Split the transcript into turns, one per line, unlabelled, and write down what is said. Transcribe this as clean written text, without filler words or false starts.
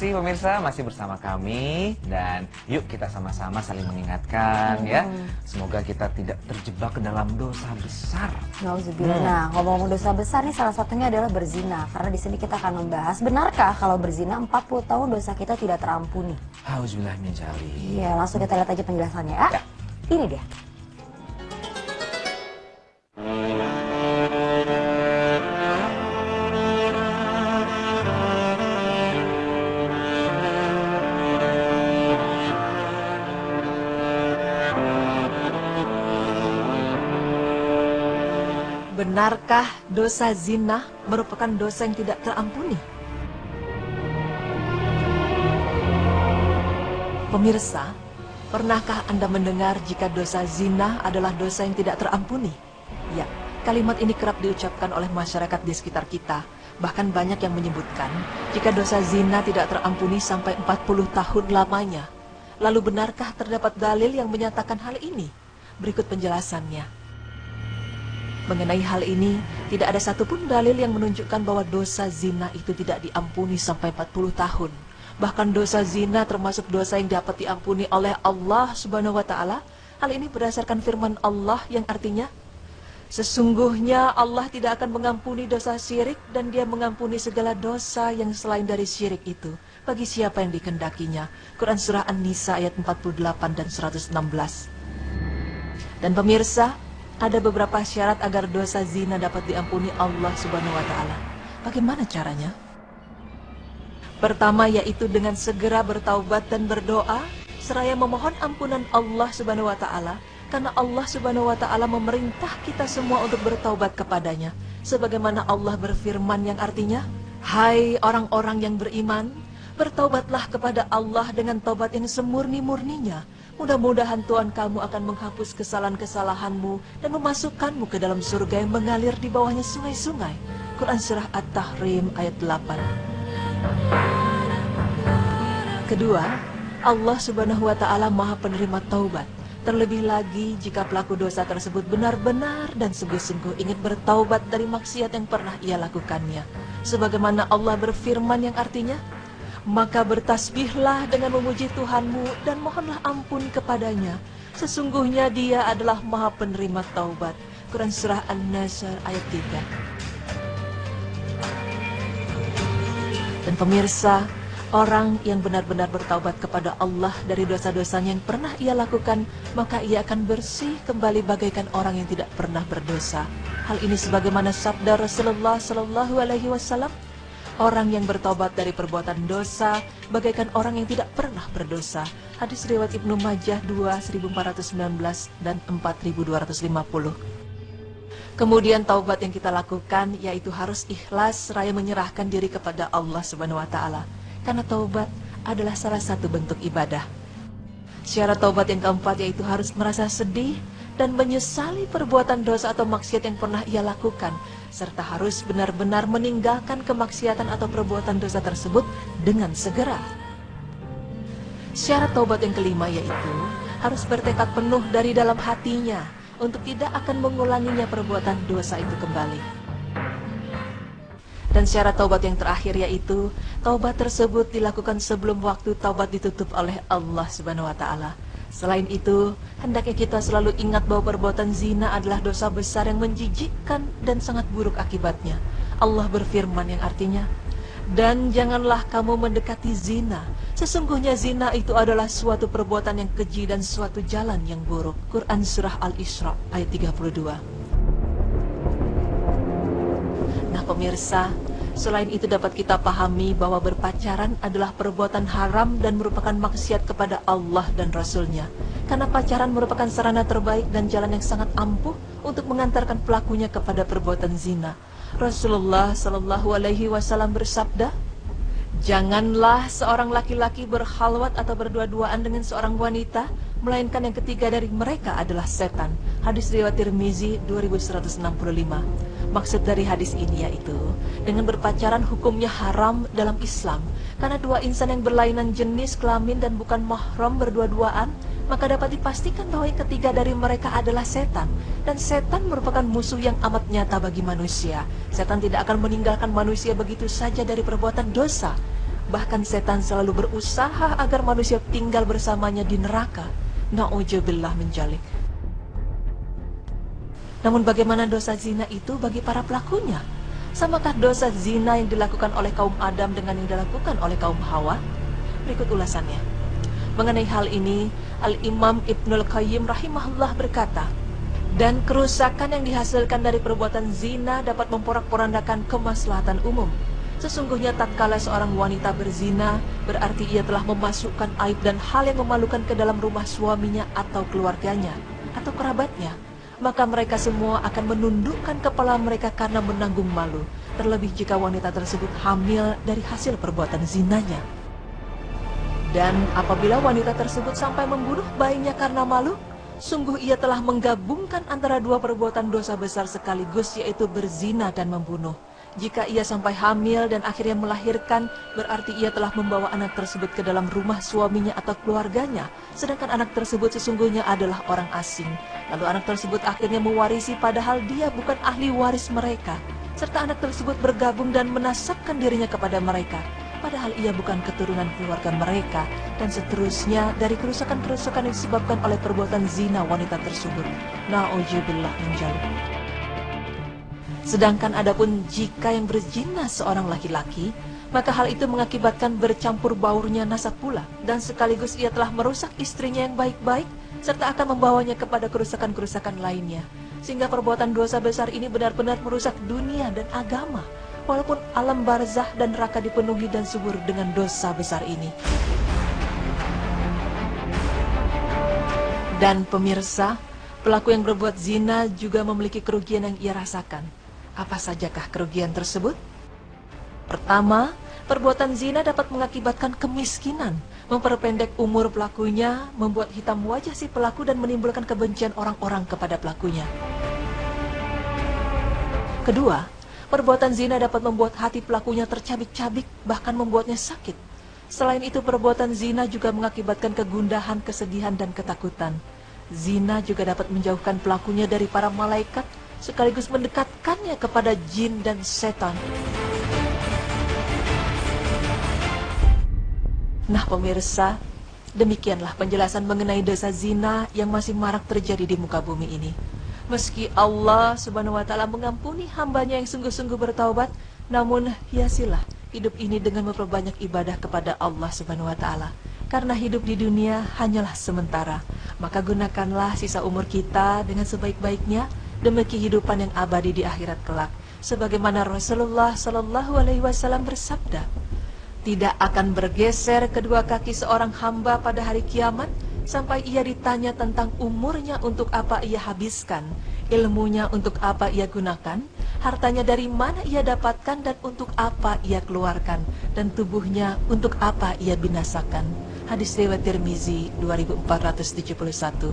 kasih pemirsa, masih bersama kami dan yuk kita sama-sama saling mengingatkan ya. Semoga kita tidak terjebak ke dalam dosa besar.
Nauzubillah. Nah, ngomong-ngomong dosa besar nih salah satunya adalah berzina. Karena di sini kita akan membahas benarkah kalau berzina 40 tahun dosa kita tidak terampuni?
Auzubillah min dzalik.
Iya, langsung kita lihat aja penjelasannya ya. Ini dia.
Benarkah dosa zina merupakan dosa yang tidak terampuni? Pemirsa, pernahkah Anda mendengar jika dosa zina adalah dosa yang tidak terampuni? Ya, kalimat ini kerap diucapkan oleh masyarakat di sekitar kita. Bahkan banyak yang menyebutkan jika dosa zina tidak terampuni sampai 40 tahun lamanya. Lalu benarkah terdapat dalil yang menyatakan hal ini? Berikut penjelasannya. Mengenai hal ini, tidak ada satupun dalil yang menunjukkan bahwa dosa zina itu tidak diampuni sampai 40 tahun. Bahkan dosa zina termasuk dosa yang dapat diampuni oleh Allah Subhanahu wa Ta'ala. Hal ini berdasarkan firman Allah yang artinya, sesungguhnya Allah tidak akan mengampuni dosa syirik dan Dia mengampuni segala dosa yang selain dari syirik itu bagi siapa yang dikehendakinya. Quran Surah An-Nisa ayat 48 dan 116. Dan pemirsa, ada beberapa syarat agar dosa zina dapat diampuni Allah Subhanahu wa Ta'ala. Bagaimana caranya? Pertama yaitu dengan segera bertaubat dan berdoa seraya memohon ampunan Allah Subhanahu wa Ta'ala, karena Allah Subhanahu wa Ta'ala memerintah kita semua untuk bertaubat kepadanya. Sebagaimana Allah berfirman yang artinya, hai orang-orang yang beriman, bertaubatlah kepada Allah dengan taubat yang semurni-murninya. Mudah-mudahan Tuhan kamu akan menghapus kesalahan-kesalahanmu dan memasukkanmu ke dalam surga yang mengalir di bawahnya sungai-sungai. Quran Surah At-Tahrim ayat 8. Kedua, Allah Subhanahu wa Ta'ala Maha Penerima Taubat. Terlebih lagi jika pelaku dosa tersebut benar-benar dan sungguh-sungguh ingin bertaubat dari maksiat yang pernah ia lakukannya. Sebagaimana Allah berfirman yang artinya, maka bertasbihlah dengan memuji Tuhanmu dan mohonlah ampun kepadanya. Sesungguhnya Dia adalah Maha Penerima Taubat. Quran Surah An-Nasr ayat 3. Dan pemirsa, orang yang benar-benar bertaubat kepada Allah dari dosa-dosanya yang pernah ia lakukan, maka ia akan bersih kembali bagaikan orang yang tidak pernah berdosa. Hal ini sebagaimana sabda Rasulullah Sallallahu Alaihi Wasallam, orang yang bertobat dari perbuatan dosa bagaikan orang yang tidak pernah berdosa. Hadis riwayat Ibnu Majah 2.1419 dan 4.250. Kemudian taubat yang kita lakukan yaitu harus ikhlas seraya menyerahkan diri kepada Allah Subhanahu wa Ta'ala. Karena taubat adalah salah satu bentuk ibadah. Syarat taubat yang keempat yaitu harus merasa sedih dan menyesali perbuatan dosa atau maksiat yang pernah ia lakukan, serta harus benar-benar meninggalkan kemaksiatan atau perbuatan dosa tersebut dengan segera. Syarat taubat yang kelima yaitu harus bertekad penuh dari dalam hatinya untuk tidak akan mengulanginya perbuatan dosa itu kembali. Dan syarat taubat yang terakhir yaitu taubat tersebut dilakukan sebelum waktu taubat ditutup oleh Allah Subhanahu wa Ta'ala. Selain itu, hendaknya kita selalu ingat bahwa perbuatan zina adalah dosa besar yang menjijikkan dan sangat buruk akibatnya. Allah berfirman yang artinya, dan janganlah kamu mendekati zina. Sesungguhnya zina itu adalah suatu perbuatan yang keji dan suatu jalan yang buruk. Quran Surah Al-Isra ayat 32. Nah pemirsa, selain itu dapat kita pahami bahwa berpacaran adalah perbuatan haram dan merupakan maksiat kepada Allah dan Rasul-Nya. Karena pacaran merupakan sarana terbaik dan jalan yang sangat ampuh untuk mengantarkan pelakunya kepada perbuatan zina. Rasulullah Sallallahu Alaihi Wasallam bersabda, janganlah seorang laki-laki berkhalwat atau berdua-duaan dengan seorang wanita, melainkan yang ketiga dari mereka adalah setan. Hadis riwayat Tirmizi 2165. Maksud dari hadis ini yaitu, dengan berpacaran hukumnya haram dalam Islam, karena dua insan yang berlainan jenis kelamin dan bukan mahram berdua-duaan, maka dapat dipastikan bahwa yang ketiga dari mereka adalah setan. Dan setan merupakan musuh yang amat nyata bagi manusia. Setan tidak akan meninggalkan manusia begitu saja dari perbuatan dosa. Bahkan setan selalu berusaha agar manusia tinggal bersamanya di neraka. Na'udzubillah min dzalik. Namun bagaimana dosa zina itu bagi para pelakunya? Samakah dosa zina yang dilakukan oleh kaum Adam dengan yang dilakukan oleh kaum Hawa? Berikut ulasannya. Mengenai hal ini, Al-Imam Ibnul Qayyim rahimahullah berkata, dan kerusakan yang dihasilkan dari perbuatan zina dapat memporak-porandakan kemaslahatan umum. Sesungguhnya tatkala seorang wanita berzina, berarti ia telah memasukkan aib dan hal yang memalukan ke dalam rumah suaminya atau keluarganya, atau kerabatnya. Maka mereka semua akan menundukkan kepala mereka karena menanggung malu, terlebih jika wanita tersebut hamil dari hasil perbuatan zinanya. Dan apabila wanita tersebut sampai membunuh bayinya karena malu, sungguh ia telah menggabungkan antara dua perbuatan dosa besar sekaligus, yaitu berzina dan membunuh. Jika ia sampai hamil dan akhirnya melahirkan, berarti ia telah membawa anak tersebut ke dalam rumah suaminya atau keluarganya, sedangkan anak tersebut sesungguhnya adalah orang asing. Lalu anak tersebut akhirnya mewarisi padahal dia bukan ahli waris mereka, serta anak tersebut bergabung dan menasabkan dirinya kepada mereka, padahal ia bukan keturunan keluarga mereka, dan seterusnya dari kerusakan-kerusakan yang disebabkan oleh perbuatan zina wanita tersebut. Na'udzubillah min dzalik. Sedangkan adapun jika yang berzina seorang laki-laki, maka hal itu mengakibatkan bercampur baurnya nasab pula, dan sekaligus ia telah merusak istrinya yang baik-baik, serta akan membawanya kepada kerusakan-kerusakan lainnya. Sehingga perbuatan dosa besar ini benar-benar merusak dunia dan agama, walaupun alam barzah dan neraka dipenuhi dan subur dengan dosa besar ini. Dan pemirsa, pelaku yang berbuat zina juga memiliki kerugian yang ia rasakan. Apa sajakah kerugian tersebut? Pertama, perbuatan zina dapat mengakibatkan kemiskinan, memperpendek umur pelakunya, membuat hitam wajah si pelaku dan menimbulkan kebencian orang-orang kepada pelakunya. Kedua, perbuatan zina dapat membuat hati pelakunya tercabik-cabik, bahkan membuatnya sakit. Selain itu, perbuatan zina juga mengakibatkan kegundahan, kesedihan, dan ketakutan. Zina juga dapat menjauhkan pelakunya dari para malaikat, sekaligus mendekatkannya kepada jin dan setan. Nah pemirsa, demikianlah penjelasan mengenai dosa zina yang masih marak terjadi di muka bumi ini. Meski Allah Subhanahu wa Ta'ala mengampuni hambanya yang sungguh-sungguh bertaubat, namun hiasilah hidup ini dengan memperbanyak ibadah kepada Allah Subhanahu wa Ta'ala. Karena hidup di dunia hanyalah sementara, maka gunakanlah sisa umur kita dengan sebaik-baiknya demi kehidupan yang abadi di akhirat kelak. Sebagaimana Rasulullah Sallallahu Alaihi Wasallam bersabda, tidak akan bergeser kedua kaki seorang hamba pada hari kiamat sampai ia ditanya tentang umurnya untuk apa ia habiskan, ilmunya untuk apa ia gunakan, hartanya dari mana ia dapatkan dan untuk apa ia keluarkan, dan tubuhnya untuk apa ia binasakan. Hadis riwayat Tirmizi 2471.